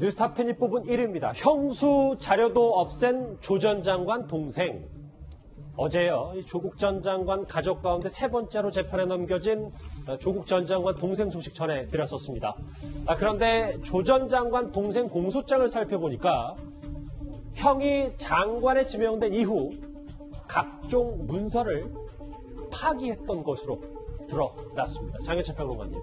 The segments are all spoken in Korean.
뉴스탑10이 뽑은 1위입니다. 형수 자료도 없앤 조 전 장관 동생. 어제요, 조국 전 장관 가족 가운데 세 번째로 재판에 넘겨진 조국 전 장관 동생 소식 전해드렸었습니다. 그런데 조 전 장관 동생 공소장을 살펴보니까 형이 장관에 지명된 이후 각종 문서를 파기했던 것으로 드러났습니다. 장혜철 평론가님,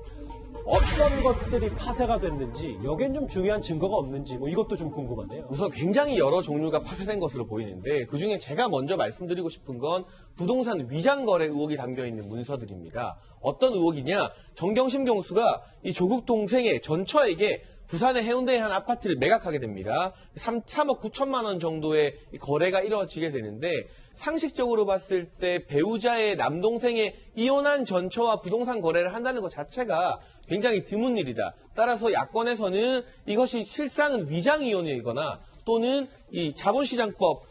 어떤 것들이 파쇄가 됐는지, 여기엔 좀 중요한 증거가 없는지, 이것도 좀 궁금한데요. 우선 굉장히 여러 종류가 파쇄된 것으로 보이는데, 그중에 제가 먼저 말씀드리고 싶은 건 부동산 위장 거래 의혹이 담겨 있는 문서들입니다. 어떤 의혹이냐? 정경심 교수가 이 조국 동생의 전처에게 부산의 해운대의 한 아파트를 매각하게 됩니다. 3억 9천만 원 정도의 거래가 이루어지게 되는데, 상식적으로 봤을 때 배우자의 남동생의 이혼한 전처와 부동산 거래를 한다는 것 자체가 굉장히 드문 일이다. 따라서 야권에서는 이것이 실상은 위장 이혼이거나 또는 이 자본시장법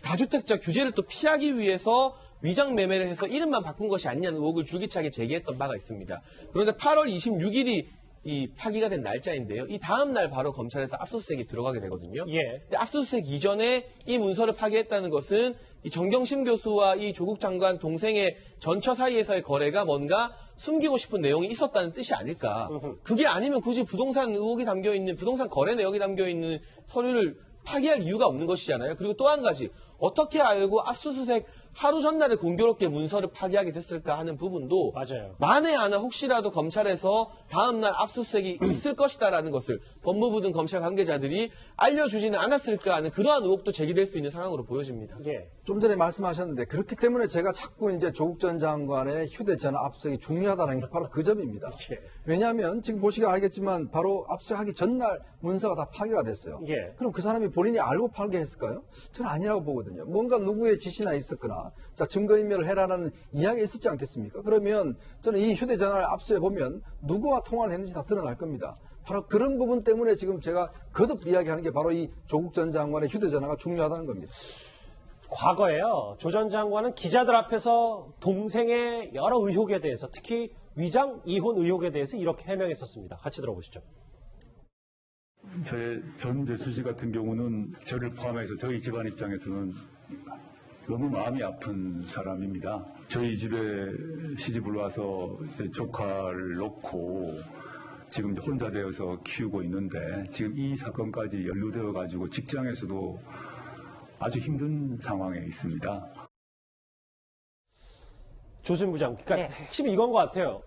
다주택자 규제를 또 피하기 위해서 위장 매매를 해서 이름만 바꾼 것이 아니냐는 의혹을 줄기차게 제기했던 바가 있습니다. 그런데 8월 26일이 이 파기가 된 날짜인데요. 이 다음 날 바로 검찰에서 압수수색이 들어가게 되거든요. 근데 압수수색 이전에 이 문서를 파기했다는 것은 이 정경심 교수와 이 조국 장관 동생의 전처 사이에서의 거래가 뭔가 숨기고 싶은 내용이 있었다는 뜻이 아닐까. 그게 아니면 굳이 부동산 의혹이 담겨 있는, 부동산 거래 내역이 담겨 있는 서류를 파기할 이유가 없는 것이잖아요. 그리고 또 한 가지, 어떻게 알고 압수수색 하루 전날에 공교롭게 문서를 파기하게 됐을까 하는 부분도 맞아요. 만에 하나 혹시라도 검찰에서 다음날 압수수색이 있을 것이다라는 것을 법무부 등 검찰 관계자들이 알려주지는 않았을까 하는 그러한 의혹도 제기될 수 있는 상황으로 보여집니다. 좀 전에 말씀하셨는데, 그렇기 때문에 제가 자꾸 이제 조국 전 장관의 휴대전화 압수수색이 중요하다는 게 바로 그 점입니다. 왜냐하면 지금 보시면 알겠지만 바로 압수하기 전날 문서가 다 파기가 됐어요. 그럼 그 사람이 본인이 알고 파기했을까요? 저는 아니라고 보거든요. 뭔가 누구의 지시나 있었거나, 자, 증거인멸을 해라라는 이야기가 있었지 않겠습니까? 그러면 저는 이 휴대전화를 압수해 보면 누구와 통화를 했는지 다 드러날 겁니다. 바로 그런 부분 때문에 지금 제가 거듭 이야기하는 게 바로 이 조국 전 장관의 휴대전화가 중요하다는 겁니다. 과거에요, 조 전 장관은 기자들 앞에서 동생의 여러 의혹에 대해서, 특히 위장 이혼 의혹에 대해서 이렇게 해명했었습니다. 같이 들어보시죠. 저의 전 재수씨 같은 경우는 저를 포함해서 저희 집안 입장에서는 너무 마음이 아픈 사람입니다. 저희 집에 시집을 와서 조카를 놓고 지금 혼자 되어서 키우고 있는데, 지금 이 사건까지 연루되어 가지고 직장에서도 아주 힘든 상황에 있습니다. 조순 부장, 그러니까 핵심이 이건 것 같아요.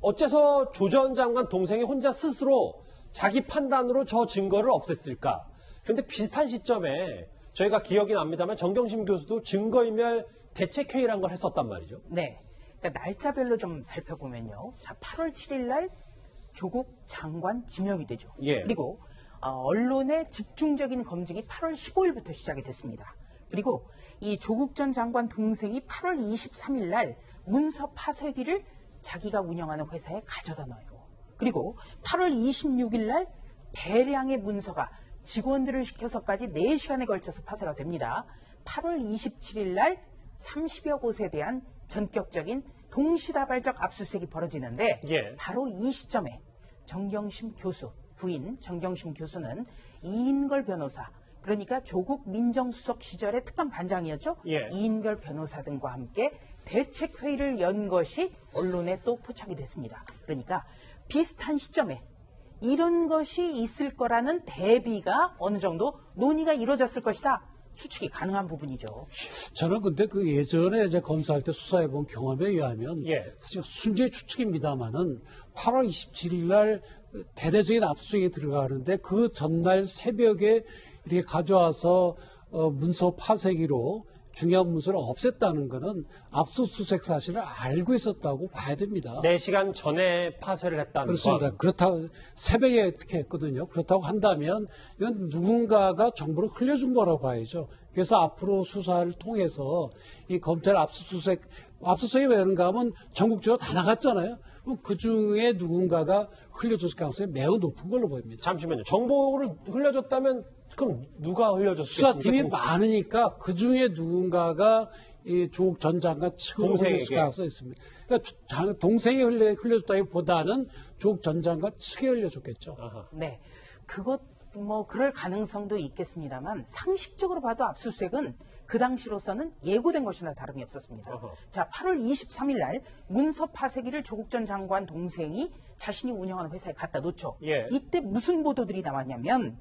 어째서 조 전 장관 동생이 혼자 스스로 자기 판단으로 저 증거를 없앴을까? 그런데 비슷한 시점에 저희가 기억이 납니다만 정경심 교수도 증거인멸 대책회의란 걸 했었단 말이죠. 네. 그러니까 날짜별로 좀 살펴보면요. 자, 8월 7일 날 조국 장관 지명이 되죠. 그리고 언론의 집중적인 검증이 8월 15일부터 시작이 됐습니다. 그리고 이 조국 전 장관 동생이 8월 23일 날 문서 파쇄기를 자기가 운영하는 회사에 가져다 놔요. 그리고 8월 26일 날 대량의 문서가 직원들을 시켜서까지 4시간에 걸쳐서 파쇄가 됩니다. 8월 27일 날 30여 곳에 대한 전격적인 동시다발적 압수수색이 벌어지는데 바로 이 시점에 정경심 교수, 부인 정경심 교수는 이인걸 변호사, 그러니까 조국 민정수석 시절의 특감 반장이었죠. 이인걸 변호사 등과 함께 대책회의를 연 것이 언론에 또 포착이 됐습니다. 그러니까 비슷한 시점에 이런 것이 있을 거라는 대비가 어느 정도 논의가 이루어졌을 것이다. 추측이 가능한 부분이죠. 저는 근데 그 예전에 이제 검사할 때 수사해본 경험에 의하면 사실 순전히 추측입니다만은 8월 27일 날 대대적인 압수수색에 들어가는데 그 전날 새벽에 이렇게 가져와서 문서 파쇄기로 중요한 문서를 없앴다는 거는 압수수색 사실을 알고 있었다고 봐야 됩니다. 4시간 전에 파쇄를 했다는 그렇습니다. 건. 그렇다고 새벽에 특히 했거든요. 그렇다고 한다면 이건 누군가가 정보를 흘려준 거라고 봐야죠. 그래서 앞으로 수사를 통해서 이 검찰 압수수색이 왜 그런가 하면 전국적으로 다 나갔잖아요. 그럼 그중에 누군가가 흘려줬을 가능성이 매우 높은 걸로 보입니다. 잠시만요. 정보를 흘려줬다면 그럼 누가 흘려줬겠습니까? 수사팀이 많으니까 그중에 누군가가 이 조국 전 장관 측으로 흘렸을 가능성이 있습니다. 그러니까 동생이 흘려줬다기보다는 조국 전 장관 측에 흘려줬겠죠. 네, 그것 뭐 그럴 가능성도 있겠습니다만 상식적으로 봐도 압수수색은 그 당시로서는 예고된 것이나 다름이 없었습니다. 자, 8월 23일 날 문서 파쇄기를 조국 전 장관 동생이 자신이 운영하는 회사에 갖다 놓죠. 예. 이때 무슨 보도들이 나왔냐면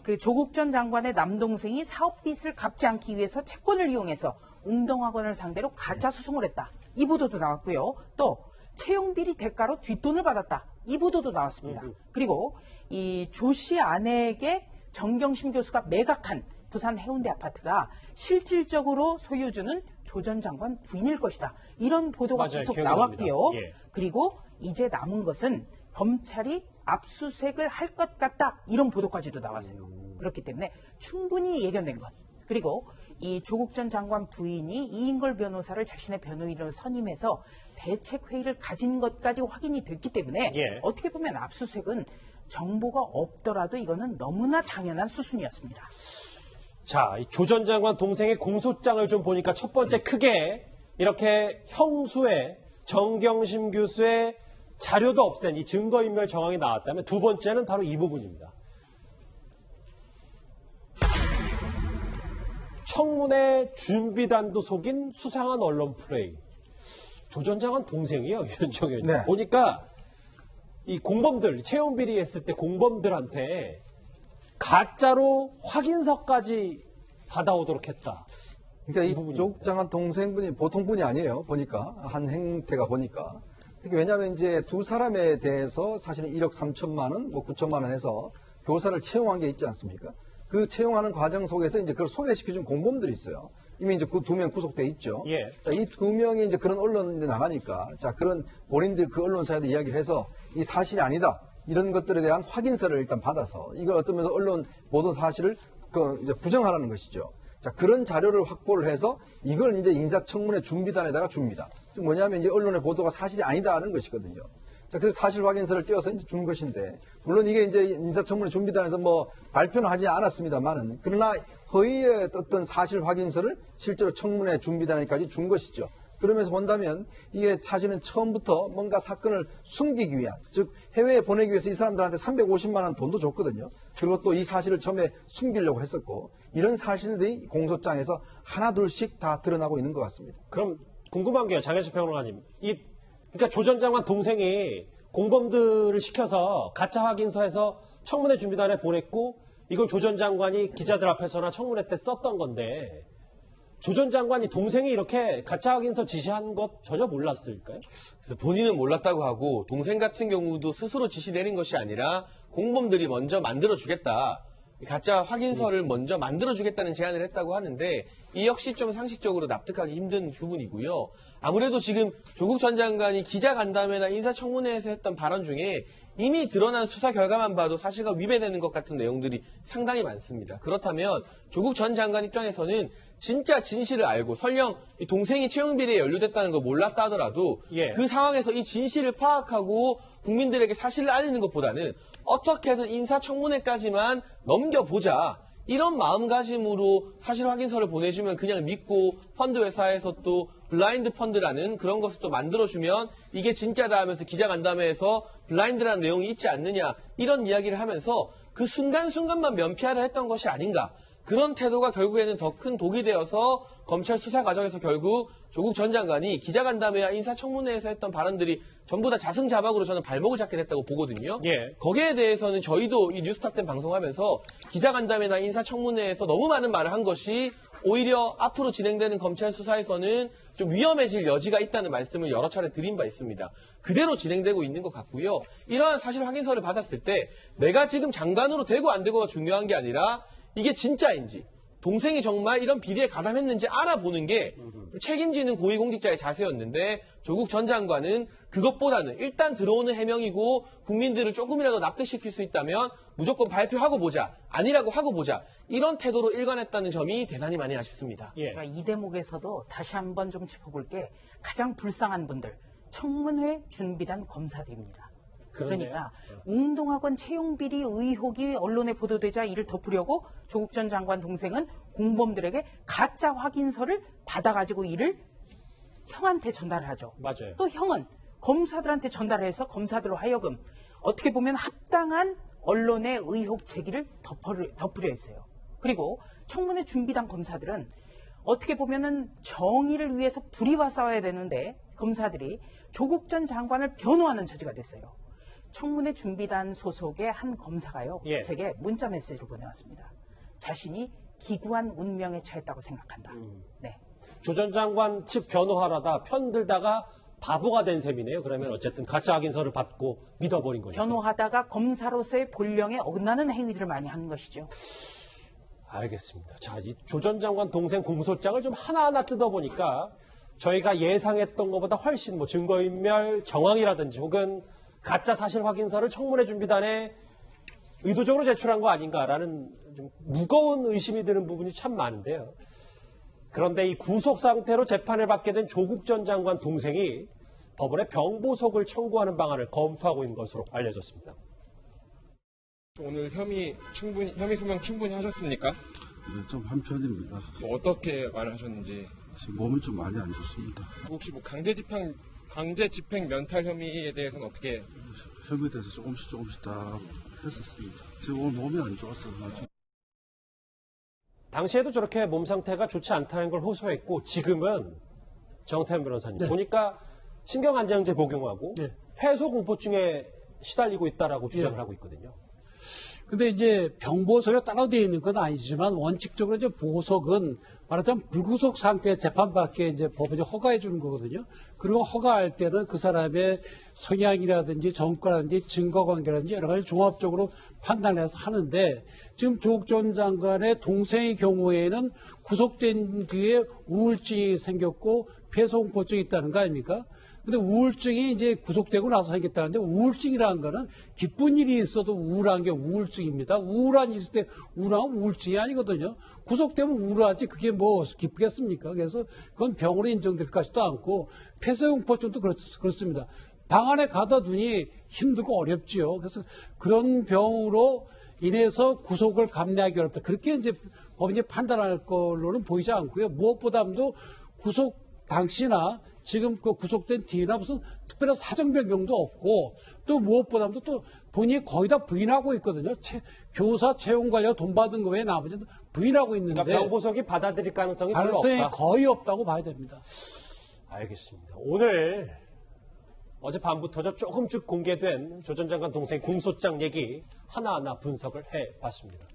그 조국 전 장관의 남동생이 사업빚을 갚지 않기 위해서 채권을 이용해서 웅동학원을 상대로 가짜 소송을 했다. 이 보도도 나왔고요. 또 채용비리 대가로 뒷돈을 받았다. 이 보도도 나왔습니다. 그리고 이 조 씨 아내에게 정경심 교수가 매각한 부산 해운대 아파트가 실질적으로 소유주는 조 전 장관 부인일 것이다. 이런 보도가 맞아요. 계속 기억납니다. 나왔고요. 예. 그리고 이제 남은 것은 검찰이 압수수색을 할 것 같다. 이런 보도까지도 나왔어요. 그렇기 때문에 충분히 예견된 것. 그리고 이 조국 전 장관 부인이 이인걸 변호사를 자신의 변호인으로 선임해서 대책회의를 가진 것까지 확인이 됐기 때문에 예. 어떻게 보면 압수수색은 정보가 없더라도 이거는 너무나 당연한 수순이었습니다. 자, 조 전 장관 동생의 공소장을 좀 보니까 첫 번째 크게 이렇게 형수의 정경심 교수의 자료도 없앤 이 증거인멸 정황이 나왔다면 두 번째는 바로 이 부분입니다. 청문회 준비단도 속인 수상한 언론 플레이. 조 전 장관 동생이요, 윤정현 의원님. 네. 보니까 이 공범들, 채용 비리했을 때 공범들한테 가짜로 확인서까지 받아오도록 했다. 그러니까 부분이 이 조국 장관 동생분이 보통 분이 아니에요. 보니까 한 행태가 보니까. 왜냐하면 이제 두 사람에 대해서 사실은 1억 3천만 원, 뭐 9천만 원 해서 교사를 채용한 게 있지 않습니까? 그 채용하는 과정 속에서 이제 그걸 소개시켜준 공범들이 있어요. 이미 이제 그 두 명 구속돼 있죠. 예. 자, 이 두 명이 이제 그런 언론에 나가니까, 자, 그런 본인들 그 언론사에도 이야기를 해서 이 사실이 아니다. 이런 것들에 대한 확인서를 일단 받아서 이걸 어떤 면에서 언론 모든 사실을 이제 부정하라는 것이죠. 자, 그런 자료를 확보를 해서 이걸 이제 인사청문회 준비단에다가 줍니다. 즉 뭐냐면 이제 언론의 보도가 사실이 아니다는 것이거든요. 자, 그래서 사실 확인서를 띄워서 이제 준 것인데, 물론 이게 이제 인사청문회 준비단에서 뭐 발표는 하지 않았습니다만은, 그러나 허위의 어떤 사실 확인서를 실제로 청문회 준비단에까지 준 것이죠. 그러면서 본다면 이게 사실은 처음부터 뭔가 사건을 숨기기 위한, 즉 해외에 보내기 위해서 이 사람들한테 350만 원 돈도 줬거든요. 그리고 또 이 사실을 처음에 숨기려고 했었고, 이런 사실들이 공소장에서 하나둘씩 다 드러나고 있는 것 같습니다. 그럼 궁금한 게요, 장혜식 평론가님. 그러니까 조 전 장관 동생이 공범들을 시켜서 가짜 확인서에서 청문회 준비단에 보냈고 이걸 조 전 장관이 기자들 앞에서나 청문회 때 썼던 건데 조 전 장관이 동생이 이렇게 가짜 확인서 지시한 것 전혀 몰랐을까요? 그래서 본인은 몰랐다고 하고 동생 같은 경우도 스스로 지시 내린 것이 아니라 공범들이 먼저 만들어주겠다. 가짜 확인서를 먼저 만들어주겠다는 제안을 했다고 하는데 이 역시 좀 상식적으로 납득하기 힘든 부분이고요. 아무래도 지금 조국 전 장관이 기자간담회나 인사청문회에서 했던 발언 중에 이미 드러난 수사 결과만 봐도 사실과 위배되는 것 같은 내용들이 상당히 많습니다. 그렇다면 조국 전 장관 입장에서는 진짜 진실을 알고 설령 이 동생이 채용비리에 연루됐다는 걸 몰랐다 하더라도 예. 그 상황에서 이 진실을 파악하고 국민들에게 사실을 알리는 것보다는 어떻게든 인사청문회까지만 넘겨보자. 이런 마음가짐으로 사실 확인서를 보내주면 그냥 믿고 펀드 회사에서 또 블라인드 펀드라는 그런 것을 또 만들어주면 이게 진짜다 하면서 기자간담회에서 블라인드라는 내용이 있지 않느냐 이런 이야기를 하면서 그 순간순간만 면피하려 했던 것이 아닌가. 그런 태도가 결국에는 더 큰 독이 되어서 검찰 수사 과정에서 결국 조국 전 장관이 기자간담회와 인사청문회에서 했던 발언들이 전부 다 자승자박으로 저는 발목을 잡게 됐다고 보거든요. 예. 거기에 대해서는 저희도 이 뉴스탑10 방송하면서 기자간담회나 인사청문회에서 너무 많은 말을 한 것이 오히려 앞으로 진행되는 검찰 수사에서는 좀 위험해질 여지가 있다는 말씀을 여러 차례 드린 바 있습니다. 그대로 진행되고 있는 것 같고요. 이러한 사실 확인서를 받았을 때 내가 지금 장관으로 되고 안 되고가 중요한 게 아니라 이게 진짜인지 동생이 정말 이런 비리에 가담했는지 알아보는 게 책임지는 고위공직자의 자세였는데 조국 전 장관은 그것보다는 일단 들어오는 해명이고 국민들을 조금이라도 납득시킬 수 있다면 무조건 발표하고 보자. 아니라고 하고 보자. 이런 태도로 일관했다는 점이 대단히 많이 아쉽습니다. 예. 그러니까 이 대목에서도 다시 한번 좀 짚어볼 게 가장 불쌍한 분들, 청문회 준비단 검사들입니다. 그러니까 웅동학원 채용비리 의혹이 언론에 보도되자 이를 덮으려고 조국 전 장관 동생은 공범들에게 가짜 확인서를 받아가지고 이를 형한테 전달을 하죠. 맞아요. 또 형은 검사들한테 전달해서 검사들로 하여금 어떻게 보면 합당한 언론의 의혹 제기를 덮으려 했어요. 그리고 청문회 준비단 검사들은 어떻게 보면은 정의를 위해서 불의와 싸워야 되는데 검사들이 조국 전 장관을 변호하는 처지가 됐어요. 청문회 준비단 소속의 한 검사가요. 제게 문자 메시지를 보내왔습니다. 자신이 기구한 운명에 처했다고 생각한다. 네. 조 전 장관 측 변호하려다 편들다가 바보가 된 셈이네요. 그러면 어쨌든 가짜 확인서를 받고 믿어버린 거죠. 변호하다가 검사로서의 본령에 어긋나는 행위들을 많이 하는 것이죠. 알겠습니다. 자, 이 조 전 장관 동생 공소장을 좀 하나하나 뜯어보니까 저희가 예상했던 것보다 훨씬 뭐 증거인멸 정황이라든지 혹은 가짜 사실 확인서를 청문회 준비단에 의도적으로 제출한 거 아닌가라는 좀 무거운 의심이 드는 부분이 참 많은데요. 그런데 이 구속 상태로 재판을 받게 된 조국 전 장관 동생이 법원에 병보석을 청구하는 방안을 검토하고 있는 것으로 알려졌습니다. 오늘 혐의 소명 충분히 하셨습니까? 네, 좀 한편입니다. 뭐 어떻게 말을 하셨는지. 지금 몸이 좀 많이 안 좋습니다. 혹시 뭐 강제 집행 면탈 혐의에 대해서는 어떻게? 혐의에 대해서 조금씩 다 했었습니다. 지금 오늘 몸이 안 좋았어요. 당시에도 저렇게 몸 상태가 좋지 않다는 걸 호소했고 지금은 정태현 변호사님 보니까 신경안정제 복용하고 회소공포증에 시달리고 있다라고 주장을 하고 있거든요. 근데 이제 병보석에 따로 되어 있는 건 아니지만 원칙적으로 이제 보석은 말하자면 불구속 상태에서 재판받게 이제 법원이 허가해 주는 거거든요. 그리고 허가할 때는 그 사람의 성향이라든지 정과라든지 증거관계라든지 여러 가지 종합적으로 판단해서 하는데 지금 조국 전 장관의 동생의 경우에는 구속된 뒤에 우울증이 생겼고 폐소공포증이 있다는 거 아닙니까? 근데 우울증이 이제 구속되고 나서 생겼다는데 우울증이라는 거는 기쁜 일이 있어도 우울한 게 우울증입니다. 우울한 일이 있을 때 우울하면 우울증이 아니거든요. 구속되면 우울하지 그게 뭐 기쁘겠습니까? 그래서 그건 병으로 인정될 것도 않고 폐쇄공포증도 그렇습니다. 방 안에 가다 두니 힘들고 어렵지요. 그래서 그런 병으로 인해서 구속을 감내하기 어렵다. 그렇게 이제 법원이 판단할 걸로는 보이지 않고요. 무엇보다도 구속 당시나 지금 그 구속된 뒤나 무슨 특별한 사정 변경도 없고 또 무엇보다도 또 본인이 거의 다 부인하고 있거든요. 교사 채용 관련 돈 받은 거 외에 나머지는 부인하고 있는데 그러니까 병보석이 받아들일 가능성이 별로 없다. 거의 없다고 봐야 됩니다. 알겠습니다. 오늘 어젯밤부터 조금씩 공개된 조 전 장관 동생 공소장 얘기 하나하나 분석을 해봤습니다.